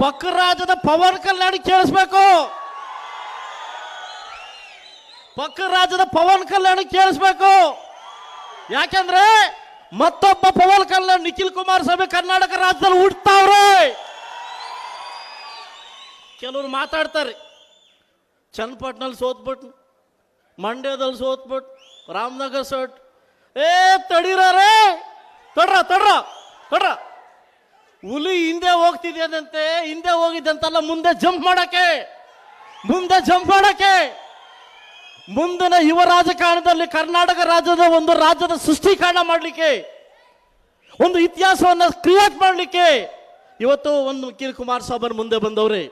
ಪಕ್ಕ ರಾಜ್ಯದ ಪವನ್ ಕಲ್ಯಾಣ್ ಕೇಳಿಸ್ಬೇಕು. ಪಕ್ಕ ರಾಜ್ಯದ ಪವನ್ ಕಲ್ಯಾಣ್ ಕೇಳಿಸ್ಬೇಕು. ಯಾಕೆಂದ್ರೆ ಮತ್ತೊಬ್ಬ ಪವನ್ ಕಲ್ಯಾಣ್ ನಿಖಿಲ್ ಕುಮಾರಸ್ವಾಮಿ ಕರ್ನಾಟಕ ರಾಜ್ಯದಲ್ಲಿ ಹುಡ್ತಾವ್ರೆ. ಕೆಲವರು ಮಾತಾಡ್ತಾರೆ, ಚನ್ನಪಟ್ಟಣದಲ್ಲಿ ಸೋತ್ಬಿಟ್ಟು, ಮಂಡ್ಯದಲ್ಲಿ ಸೋತ್ಬಿಟ್ಟು, ರಾಮನಗರ ಸೋಟ್. ತಡೀರೇ, ತೊಡ್ರ ಹುಲಿ ಹಿಂದೆ ಹೋಗ್ತಿದ್ಯದಂತೆ, ಹಿಂದೆ ಹೋಗಿದ್ದಂತಲ್ಲ, ಮುಂದೆ ಜಂಪ್ ಮಾಡಕ್ಕೆ ಮುಂದಿನ ಯುವ ರಾಜಕಾರಣದಲ್ಲಿ ಕರ್ನಾಟಕ ರಾಜ್ಯದ ಒಂದು ರಾಜ್ಯದ ಸೃಷ್ಟಿಕರಣ ಮಾಡಲಿಕ್ಕೆ, ಒಂದು ಇತಿಹಾಸವನ್ನು ಕ್ರಿಯೇಟ್ ಮಾಡಲಿಕ್ಕೆ ಇವತ್ತು ಒಂದು ನಿಖಿಲ್ ಕುಮಾರಸ್ವಾಮಿ ಮುಂದೆ ಬಂದವ್ರೆ.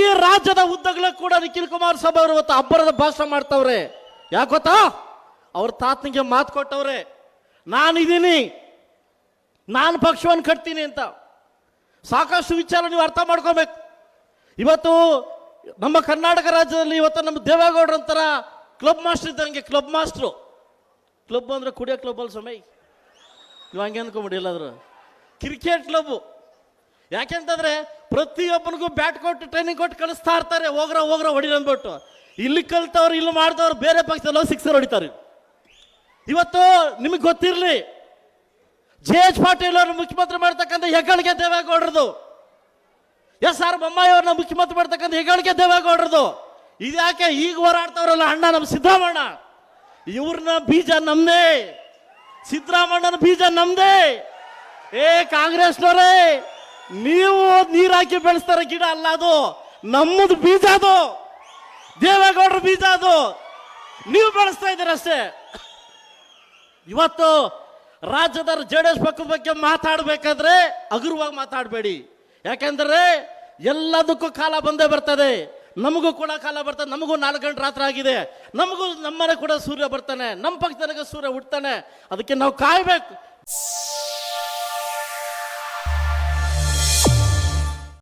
ಈ ರಾಜ್ಯದ ಉದ್ದಗಲೂ ಕೂಡ ನಿಖಿಲ್ ಕುಮಾರಸ್ವಾಮಿ ಅವರು ಇವತ್ತು ಅಬ್ಬರದ ಭಾಷಣ ಮಾಡ್ತವ್ರೆ. ಯಾಕೆ ಗೊತ್ತಾ? ಅವ್ರ ತಾತನಿಗೆ ಮಾತು ಕೊಟ್ಟವ್ರೆ, ನಾನಿದ್ದೀನಿ, ನಾನು ಪಕ್ಷವನ್ನು ಕಟ್ತೀನಿ ಅಂತ. ಸಾಕಷ್ಟು ವಿಚಾರ ನೀವು ಅರ್ಥ ಮಾಡ್ಕೋಬೇಕು. ಇವತ್ತು ನಮ್ಮ ಕರ್ನಾಟಕ ರಾಜ್ಯದಲ್ಲಿ ಇವತ್ತು ನಮ್ಮ ದೇವೇಗೌಡರ ಅಂತರ ಕ್ಲಬ್ ಮಾಸ್ಟರ್ ಇದ್ದಂಗೆ. ಕ್ಲಬ್ ಮಾಸ್ಟ್ರು, ಕ್ಲಬ್ ಅಂದ್ರೆ ಕುಡಿಯೋ ಕ್ಲಬ್ ಅಲ್ಲಿ ಸಮಯ, ನೀವು ಹಂಗೆ ಅನ್ಕೊಂಬಿಡಿ. ಎಲ್ಲಾದ್ರು ಕ್ರಿಕೆಟ್ ಕ್ಲಬ್. ಯಾಕೆಂತಂದ್ರೆ ಪ್ರತಿಯೊಬ್ಬನಿಗೂ ಬ್ಯಾಟ್ ಕೊಟ್ಟು ಟ್ರೈನಿಂಗ್ ಕೊಟ್ಟು ಕಳಿಸ್ತಾ ಇರ್ತಾರೆ, ಹೋಗ್ರ ಹೊಡಿ ಅಂದ್ಬಿಟ್ಟು. ಇಲ್ಲಿ ಕಲ್ತವ್ರು, ಇಲ್ಲಿ ಮಾಡಿದವ್ರು ಬೇರೆ ಪಕ್ಷದಲ್ಲಿ ಸಿಕ್ಸರ್ ಹೊಡಿತಾರೆ. ಇವತ್ತು ನಿಮಗೆ ಗೊತ್ತಿರಲಿ, ಜೆ.ಎಚ್. ಪಾಟೀಲ್ ಅವ್ರನ್ನ ಮುಖ್ಯಮಂತ್ರಿ ಮಾಡ್ತಕ್ಕಂಥ ಹೆಗ್ಗಳಿಕೆ ದೇವೇಗೌಡರದು. ಎಸ್.ಆರ್. ಬೊಮ್ಮಾಯಿ ಅವ್ರನ್ನ ಮುಖ್ಯಮಂತ್ರಿ ಮಾಡ್ತಕ್ಕಂಥ ಹೆಗ್ಗಳಿಕೆ ದೇವೇಗೌಡರದು. ಇದ್ಯಾಕೆ ಈಗ ಹೋರಾಡ್ತವ್ರಲ್ಲ ಅಣ್ಣ ನಮ್ಮ ಸಿದ್ದರಾಮಣ್ಣ, ಇವ್ರನ್ನ ಬೀಜ ನಮ್ದೇ, ಸಿದ್ದರಾಮಣ್ಣನ ಬೀಜ ನಮ್ದೇ. ಕಾಂಗ್ರೆಸ್ನವರೇ, ನೀವು ನೀರ್ ಹಾಕಿ ಬೆಳೆಸ್ತಾರ ಗಿಡ ಅಲ್ಲ, ಅದು ನಮ್ಮದು ಬೀಜ, ಅದು ದೇವೇಗೌಡರ ಬೀಜ, ಅದು ನೀವು ಬೆಳೆಸ್ತಾ ಇದ್ದೀರ ಅಷ್ಟೇ. ಇವತ್ತು ರಾಜ್ಯದ ಜೆಡಿಎಸ್ ಪಕ್ಷ ಬಗ್ಗೆ ಮಾತಾಡಬೇಕಾದ್ರೆ ಹಗುರವಾಗಿ ಮಾತಾಡಬೇಡಿ. ಯಾಕೆಂದ್ರೆ ಎಲ್ಲದಕ್ಕೂ ಕಾಲ ಬಂದೇ ಬರ್ತದೆ. ನಮಗೂ ಕೂಡ ಕಾಲ ಬರ್ತದೆ. ನಮಗೂ 4 ಗಂಟೆ ರಾತ್ರಿ ಆಗಿದೆ. ನಮಗೂ ನಮ್ಮನೆ ಕೂಡ ಸೂರ್ಯ ಬರ್ತಾನೆ, ನಮ್ಮ ಪಕ್ಷದಲ್ಲಿಗೆ ಸೂರ್ಯ ಹುಡ್ತಾನೆ. ಅದಕ್ಕೆ ನಾವು ಕಾಯ್ಬೇಕು.